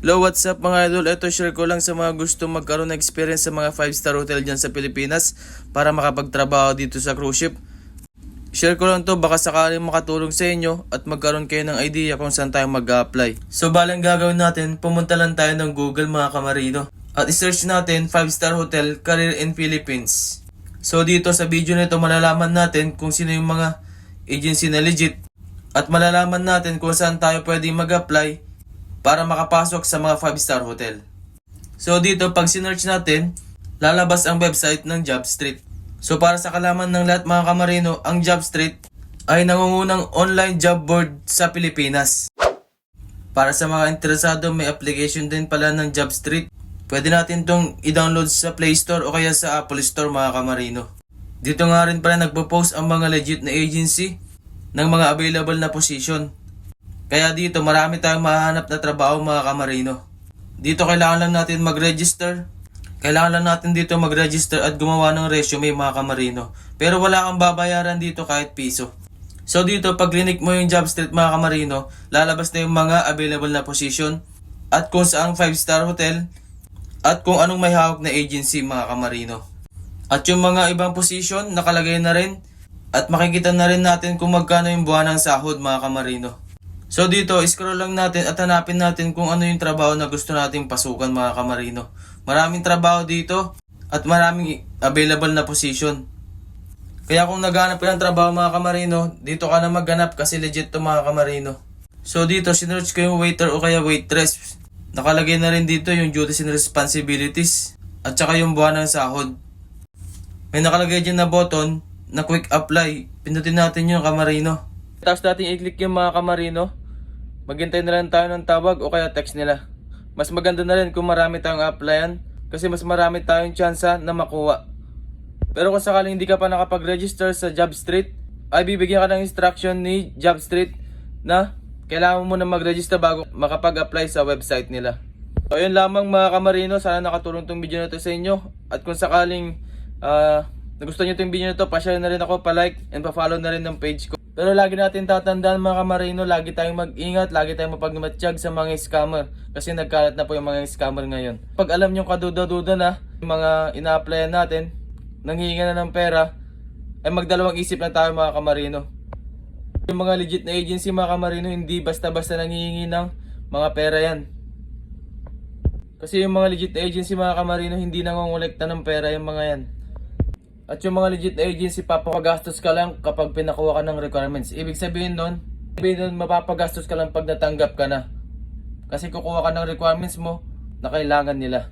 Hello, what's up mga idol? Ito share ko lang sa mga gusto magkaroon ng experience sa mga 5-star hotel dyan sa Pilipinas para makapagtrabaho dito sa cruise ship. Share ko lang to baka sakaling makatulong sa inyo at magkaroon kayo ng idea kung saan tayo mag-apply. So balang gagawin natin, pumunta lang tayo ng Google mga kamarino at isearch natin 5-star hotel career in Philippines. So dito sa video nito malalaman natin kung sino yung mga agency na legit at malalaman natin kung saan tayo pwede mag-apply para makapasok sa mga 5-star hotel. So dito pag sinearch natin, lalabas ang website ng JobStreet. So para sa kalaman ng lahat mga kamarino, ang JobStreet ay nangungunang online job board sa Pilipinas. Para sa mga interesado, may application din pala ng JobStreet. Pwede natin tong i-download sa Play Store o kaya sa Apple Store mga kamarino. Dito nga rin pala nagpo-post ang mga legit na agency ng mga available na position. Kaya dito marami tayong mahanap na trabaho mga kamarino. Dito kailangan lang natin mag-register. Kailangan lang natin dito mag-register at gumawa ng resume mga kamarino. Pero wala kang babayaran dito kahit piso. So dito pag clinic mo yung JobStreet mga kamarino, lalabas na yung mga available na position at kung saang 5-star hotel at kung anong may hawak na agency mga kamarino. At yung mga ibang position nakalagay na rin at makikita na rin natin kung magkano yung buwanang sahod mga kamarino. So dito, scroll lang natin at hanapin natin kung ano yung trabaho na gusto nating pasukan mga kamarino. Maraming trabaho dito at maraming available na position. Kaya kung naghanap ka ng trabaho mga kamarino, dito ka na maghanap kasi legit to mga kamarino. So dito, sinearch ko yung waiter o kaya waitress. Nakalagay na rin dito yung duties and responsibilities at saka yung buwan ng sahod. May nakalagay dyan na button na quick apply. Pindutin natin yung kamarino. Tapos natin i-click yung mga kamarino. Maghintay na lang tayo ng tawag o kaya text nila. Mas maganda na rin kung marami tayong applyan kasi mas marami tayong tsansa na makuha. Pero kung sakaling hindi ka pa nakapag-register sa JobStreet, ay bibigyan ka ng instruction ni JobStreet na kailangan mo muna mag-register bago makapag-apply sa website nila. So yun lamang mga kamarino, sana nakatulong tong video na to sa inyo. At kung sakaling nagustuhan nyo itong video na to, pa-share na rin ako, pa-like and pa-follow na rin ng page ko. Pero lagi natin tatandaan mga kamarino, lagi tayong mag-ingat, lagi tayong mapagmatsyag sa mga scammer. Kasi nagkalat na po yung mga scammer ngayon. Pag alam nyo kaduda-duda na, yung mga ina-applyan natin, nanghihinga na ng pera, ay magdalawang isip na tayo mga kamarino. Yung mga legit na agency mga kamarino, hindi basta-basta nanghihingi ng mga pera yan. Kasi yung mga legit na agency mga kamarino, hindi nangongolekta ng pera yung mga yan. At yung mga legit agency, papagastos ka lang kapag pinakuha ka ng requirements. Ibig sabihin nun, mapapagastos ka lang pag natanggap ka na. Kasi kukuha ka ng requirements mo na kailangan nila.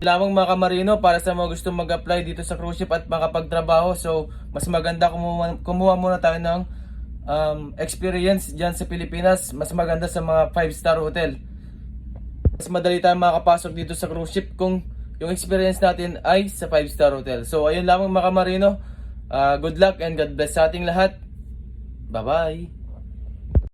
Lamang mga kamarino para sa mga gusto mag-apply dito sa cruise ship at makapagtrabaho. So, mas maganda kumuha muna tayo ng experience dyan sa Pilipinas. Mas maganda sa mga 5-star hotel. Mas madali tayong makapasok dito sa cruise ship kung yung experience natin ay sa 5-star hotel. So ayun lamang mga kamarino. Good luck and God bless sa ating lahat. Bye bye.